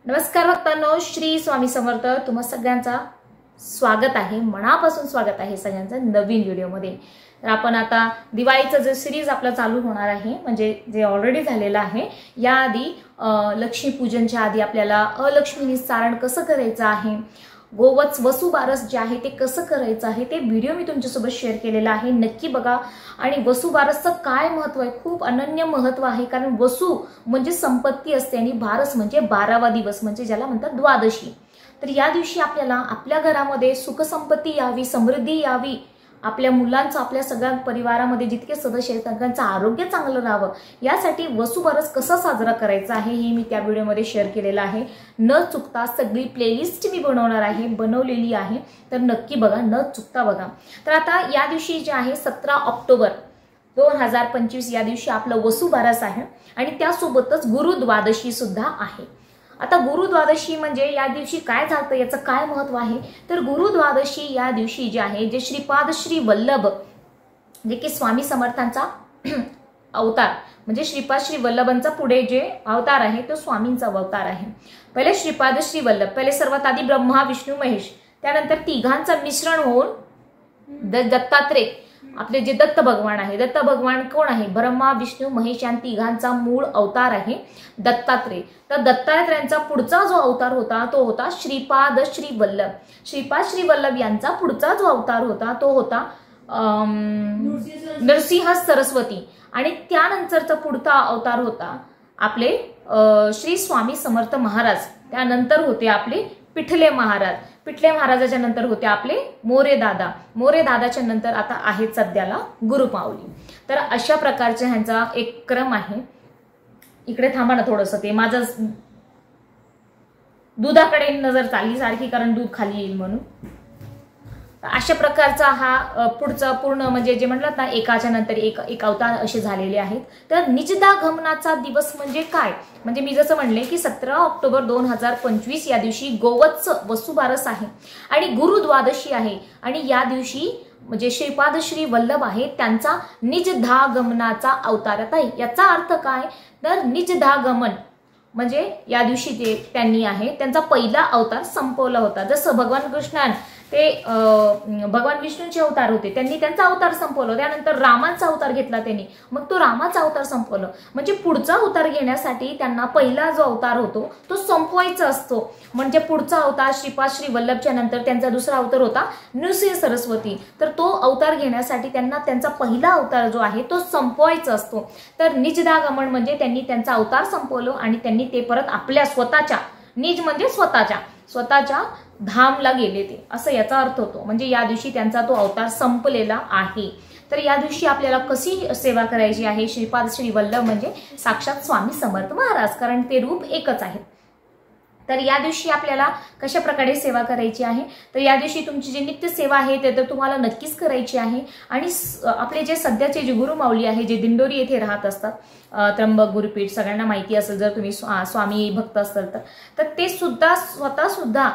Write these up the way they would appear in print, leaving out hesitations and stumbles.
नमस्कार भक्तांनो, श्री स्वामी समर्थ. तुम्हा सगळ्यांचा स्वागत आहे, मनापासून स्वागत आहे सगळ्यांचं नवीन व्हिडिओमध्ये. तर आपण आता दिवाळीचं जे सिरीज आपलं चालू होणार आहे, म्हणजे जे ऑलरेडी झालेलं आहे, याआधी लक्ष्मीपूजनच्या आधी आपल्याला अलक्ष्मी चारण कसं करायचं आहे, गोवत्स वसुबारस जे आहे ते कसं करायचं आहे, ते व्हिडिओ मी तुमच्यासोबत शेअर केलेला आहे. नक्की बघा. आणि वसुबारसचं काय महत्व आहे, खूप अनन्य महत्व आहे. कारण वसु म्हणजे संपत्ती असते आणि बारस म्हणजे 12वा दिवस, म्हणजे ज्याला म्हणतात द्वादशी. तर या दिवशी आपल्याला आपल्या घरामध्ये सुखसंपत्ती यावी, समृद्धी यावी, आपल्या मुलांचं, आपल्या सगळ्या परिवारामध्ये जितके सदस्य आहेत त्यांचं आरोग्य चांगलं राहावं, यासाठी वसुबारस कसा साजरा करायचा आहे हे मी त्या व्हिडिओमध्ये शेअर केलेलं आहे. न चुकता सगळी प्लेलिस्ट मी बनवलेली आहे. तर नक्की बघा, न चुकता बघा. तर आता या दिवशी जे आहे 17 ऑक्टोबर 2025 या दिवशी आपलं वसुबारस आहे आणि त्यासोबतच गुरुद्वादशी सुद्धा आहे. आता गुरुद्वादशी म्हणजे या दिवशी काय झालं, याचं काय महत्व आहे. तर गुरुद्वादशी या दिवशी जे आहे, जे श्रीपाद श्री वल्लभ, जे की स्वामी समर्थांचा अवतार, म्हणजे श्रीपाद श्री वल्लभांचा पुढे जे अवतार आहे तो स्वामींचा अवतार आहे. पहिले श्रीपाद श्री वल्लभ, पहिले सर्वात आधी ब्रह्मा विष्णू महेश, त्यानंतर तिघांचं मिश्रण होऊन दत्तात्रेय, आपले जे दत्त भगवान आहे. दत्त भगवान कोण आहे? ब्रह्मा विष्णू महेश या तिघांचा मूळ अवतार आहे दत्तात्रेय. तर दत्तात्रेयांचा पुढचा जो अवतार होता तो होता श्रीपाद श्री वल्लभ. श्रीपाद श्री वल्लभ यांचा पुढचा जो अवतार होता तो होता नरसिंह सरस्वती. आणि त्यानंतरचा पुढचा अवतार होता आपले श्री स्वामी समर्थ महाराज. त्यानंतर होते आपले पिठले महाराज. पिठले महाराजाच्या नंतर होते आपले मोरे दादा. मोरे दादाच्या नंतर आता आहेत सध्याला गुरुमाऊली. तर अशा प्रकारचा ह्यांचा एक क्रम आहे. इकडे थांबा ना थोडंसं, ते माझं दुधाकडे नजर चालली सारखी, कारण दूध खाली येईल म्हणून. अशा प्रकारचा हा पुढचा पूर्ण, म्हणजे जे म्हणलात ना, एकाच्या नंतर एक अवतार असे झालेले आहेत. तर निजदागमनाचा दिवस म्हणजे काय, म्हणजे मी जसं म्हणले की 17 ऑक्टोबर 2025 या दिवशी गोवत्स वसुबारस आहे आणि गुरुद्वादशी आहे. आणि या दिवशी म्हणजे श्रीपाद श्री वल्लभ आहे त्यांचा निजदागमनाचा अवतार. आता याचा अर्थ काय, तर निजदागमन म्हणजे या दिवशी त्यांनी आहे त्यांचा पहिला अवतार संपवला होता. जसं भगवान कृष्णान ते भगवान विष्णूंचे अवतार होते, त्यांनी त्यांचा अवतार संपवलं. त्यानंतर रामांचा अवतार घेतला त्यांनी, मग तो रामाचा अवतार संपवलं. म्हणजे पुढचा अवतार घेण्यासाठी त्यांना पहिला जो अवतार होतो तो संपवायचा असतो. म्हणजे पुढचा अवतार श्रीपाद श्री वल्लभच्या नंतर त्यांचा दुसरा अवतार होता नृसिंह सरस्वती. तर तो अवतार घेण्यासाठी त्यांना त्यांचा पहिला अवतार जो आहे तो संपवायचा असतो. तर निजदागमन म्हणजे त्यांनी त्यांचा अवतार संपवलं आणि त्यांनी ते परत आपल्या स्वतःच्या, निज म्हणजे स्वतःच्या धामला गेले ते, असं याचा अर्थ होतो. म्हणजे या दिवशी त्यांचा तो अवतार संपलेला आहे. तर या दिवशी आपल्याला कशी सेवा करायची आहे, श्रीपाद श्री वल्लभ म्हणजे साक्षात स्वामी समर्थ महाराज, कारण ते रूप एकच आहे. तर या दिवशी आपल्याला कशा प्रकारे सेवा करायची आहे, तर या दिवशी तुमची जी नित्य सेवा आहे ते तर तुम्हाला नक्कीच करायची आहे. आणि आपले जे सध्याचे जे गुरुमाऊली आहे, जे दिंडोरी येथे राहत असतात, त्र्यंबक गुरुपीठ सगळ्यांना माहिती असेल जर तुम्ही स्वामी भक्त असाल तर ते सुद्धा स्वतः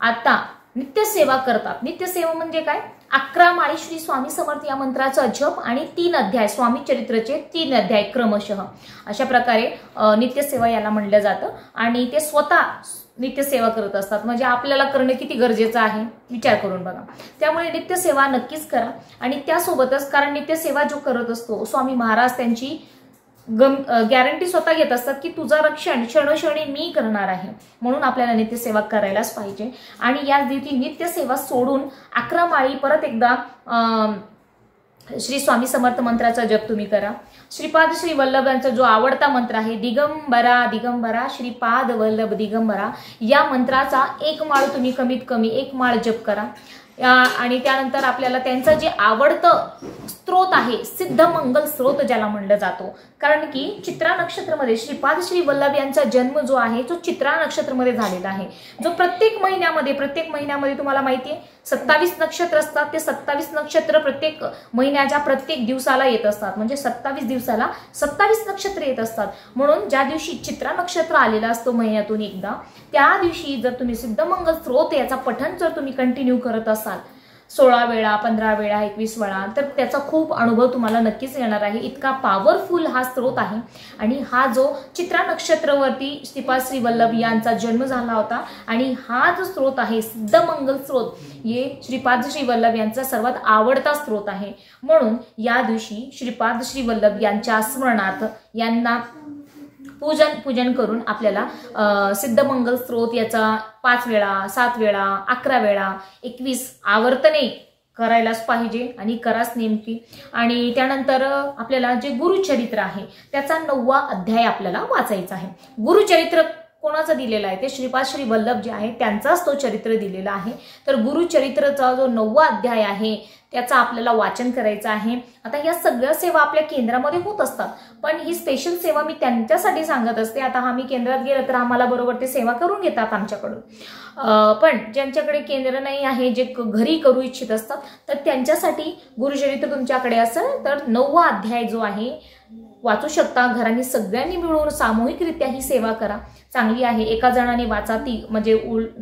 आता नित्य सेवा करतात. नित्य सेवा म्हणजे काय, 11 माळी श्री स्वामी समर्थ या मंत्राचा जप आणि 3 अध्याय स्वामी चरित्रचे 3 अध्याय क्रमशः, अशा प्रकारे नित्य सेवा याला म्हणलं जातं. आणि ते स्वतः नित्य सेवा करत असतात. म्हणजे आपल्याला करणं किती गरजेचं आहे विचार करून बघा. त्यामुळे नित्य सेवा नक्कीच करा. आणि त्यासोबतच, कारण नित्य सेवा जो करत असतो स्वामी महाराज त्यांची गॅरंटी स्वतः घेत असतात की तुझं रक्षण क्षणोक्षणी मी करणार आहे, म्हणून आपल्याला नित्यसेवा करायलाच पाहिजे. आणि या दिवशी नित्यसेवा सोडून 11 माळी परत एकदा श्री स्वामी समर्थ मंत्राचा जप तुम्ही करा. श्रीपाद श्री वल्लभ यांचा जो आवडता मंत्र आहे, दिगंबरा दिगंबरा श्रीपाद वल्लभ दिगंबरा, या मंत्राचा 1 माळ तुम्ही कमीत कमी 1 माळ जप करा. आणि त्यानंतर आपल्याला त्यांचं जे आवडतं स्त्रोत आहे, सिद्ध मंगल स्त्रोत ज्याला म्हणलं जातो, कारण की चित्रा नक्षत्रामध्ये श्रीपाद श्री वल्लभ यांचा जन्म जो आहे तो चित्रा नक्षत्रामध्ये झालेला आहे. जो प्रत्येक महिन्यामध्ये तुम्हाला माहिती आहे 27 नक्षत्र असतात. ते 27 नक्षत्र प्रत्येक महिन्याच्या प्रत्येक दिवसाला येत असतात. म्हणजे 27 दिवसाला 27 नक्षत्र येत असतात. म्हणून ज्या दिवशी चित्रा नक्षत्र आलेला असतो महिन्यातून एकदा, त्या दिवशी जर तुम्ही सिद्धमंगल स्त्रोत याचा पठण जर तुम्ही कंटिन्यू करत असाल 16 वेळा, 15 वेळा, 21 वेळा, तर त्याचा खूप अनुभव तुम्हाला नक्कीच येणार आहे. इतका पॉवरफुल हा स्त्रोत आहे. आणि हा जो चित्रा नक्षत्रावरती श्रीपाद श्री वल्लभ यांचा जन्म झाला होता आणि हा जो स्त्रोत आहे सिद्धमंगल स्त्रोत, हे श्रीपाद श्री वल्लभ यांचा सर्वात आवडता स्त्रोत आहे. म्हणून या दिवशी श्रीपाद श्री वल्लभ यांच्या स्मरणार्थ यांना पूजन करून आपल्याला सिद्धमंगल स्त्रोत याचा 5 वेळा, 7 वेळा, 11 वेळा, 21 आवर्तने करायलाच पाहिजे आणि कराच नेमकी. आणि त्यानंतर आपल्याला जे गुरुचरित्र आहे त्याचा 9वा अध्याय आपल्याला वाचायचा आहे. गुरुचरित्र कोणाचं दिलेलं आहे? ते श्रीपाद श्री वल्लभ जे आहे त्यांचाच तो चरित्र दिलेला आहे. तर गुरुचरित्रचा जो 9वा अध्याय आहे त्याचा आपल्याला वाचन करायचं आहे. आता या सगळ्या सेवा आपल्या केंद्रामध्ये होत असतात, पण ही स्पेशल सेवा मी त्यांच्यासाठी सांगत असते. आता आम्ही केंद्रात गेलं तर आम्हाला बरोबर ते सेवा करून घेतात आमच्याकडून. पण ज्यांच्याकडे केंद्र नाही आहे, जे घरी करू इच्छित असतात, तर त्यांच्यासाठी गुरुचरित्र तुमच्याकडे असेल तर 9वा अध्याय जो आहे वाचू शकता. घरांनी सगळ्यांनी मिळून सामूहिकरित्या ही सेवा करा, चांगली आहे. एका जणाने वाचा ती म्हणजे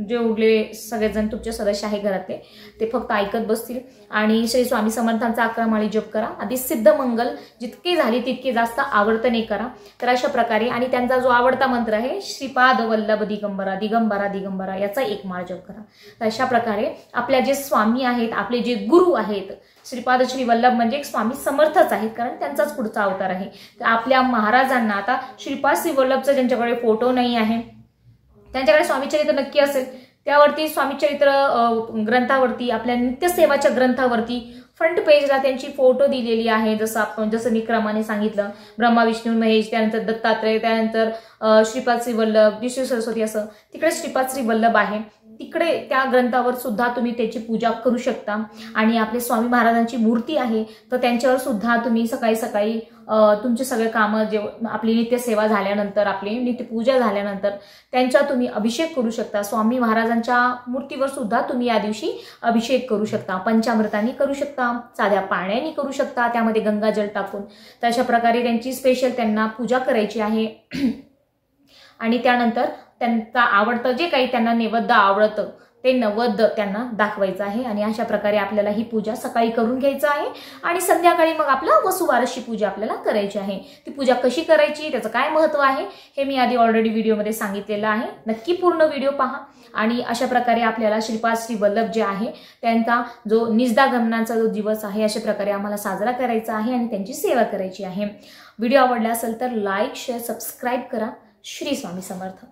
जे उरलेले सगळेजण तुमचे सदस्य आहे घरातले ते फक्त ऐकत बसतील. आणि श्री स्वामी समर्थांचा 11 माळी जप करा. आधी सिद्धमंगल जितके झाले तितके जास्त आवर्तने करा. तर अशा प्रकारे, आणि त्यांचा जो आवडता मंत्र आहे श्रीपाद वल्लभ दिगंबरा दिगंबरा दिगंबरा, याचा 1 माळ जप करा. तर अशा प्रकारे आपल्या जे स्वामी आहेत, आपले जे गुरु आहेत, श्रीपाद श्री वल्लभ म्हणजे स्वामी समर्थच आहेत, कारण त्यांचाच पुढचा अवतार आहे. तर आपल्या महाराजांना आता श्रीपाद श्री वल्लभचा ज्यांच्याकडे फोटो नाही आहे त्यांच्याकडे स्वामीचरित्र नक्की असेल, त्यावरती स्वामीचरित्र ग्रंथावरती, आपल्या नित्यसेवाच्या ग्रंथावरती फ्रंट पेजला त्यांची फोटो दिलेली आहे. जसं मी क्रमाने सांगितलं, ब्रह्मा विष्णू महेश, त्यानंतर दत्तात्रय, त्यानंतर श्रीपाद श्री वल्लभ, विष्णू सरस्वती, असं तिकडे श्रीपाद श्री वल्लभ आहे. तिकडे त्या ग्रंथावर सुद्धा तुम्ही त्याची पूजा करू शकता. आणि आपले स्वामी महाराजांची मूर्ती आहे तर त्यांच्यावर सुद्धा तुम्ही सकाळी सकाळी तुमचे सगळे कामं, जे आपली नित्यसेवा झाल्यानंतर, आपली नित्यपूजा झाल्यानंतर त्यांचा तुम्ही अभिषेक करू शकता. स्वामी महाराजांच्या मूर्तीवर सुद्धा तुम्ही या दिवशी अभिषेक करू शकता. पंचामृतांनी करू शकता, साध्या पाण्याने करू शकता, त्यामध्ये गंगाजल टाकून. तर अशा प्रकारे त्यांची स्पेशल त्यांना पूजा करायची आहे. आणि त्यानंतर त्यांचा आवडतं जे काही त्यांना नैवेद्य आवडतं ते नैवेद्य त्यांना दाखवायचं आहे. आणि अशा प्रकारे आपल्याला ही पूजा सकाळी करून घ्यायचं आहे. आणि संध्याकाळी मग आपला वसुबारसची पूजा आपल्याला करायची आहे. ती पूजा कशी करायची, त्याचं काय महत्त्व आहे हे मी आधी ऑलरेडी व्हिडिओमध्ये सांगितलेलं आहे. नक्की पूर्ण व्हिडिओ पहा. आणि अशा प्रकारे आपल्याला श्रीपाद श्री वल्लभ जे आहे त्यांचा जो निजदागमनाचा जो दिवस आहे अशा प्रकारे आम्हाला साजरा करायचा आहे आणि त्यांची सेवा करायची आहे. व्हिडिओ आवडला असेल तर लाईक, शेअर, सबस्क्राईब करा. श्री स्वामी समर्थ.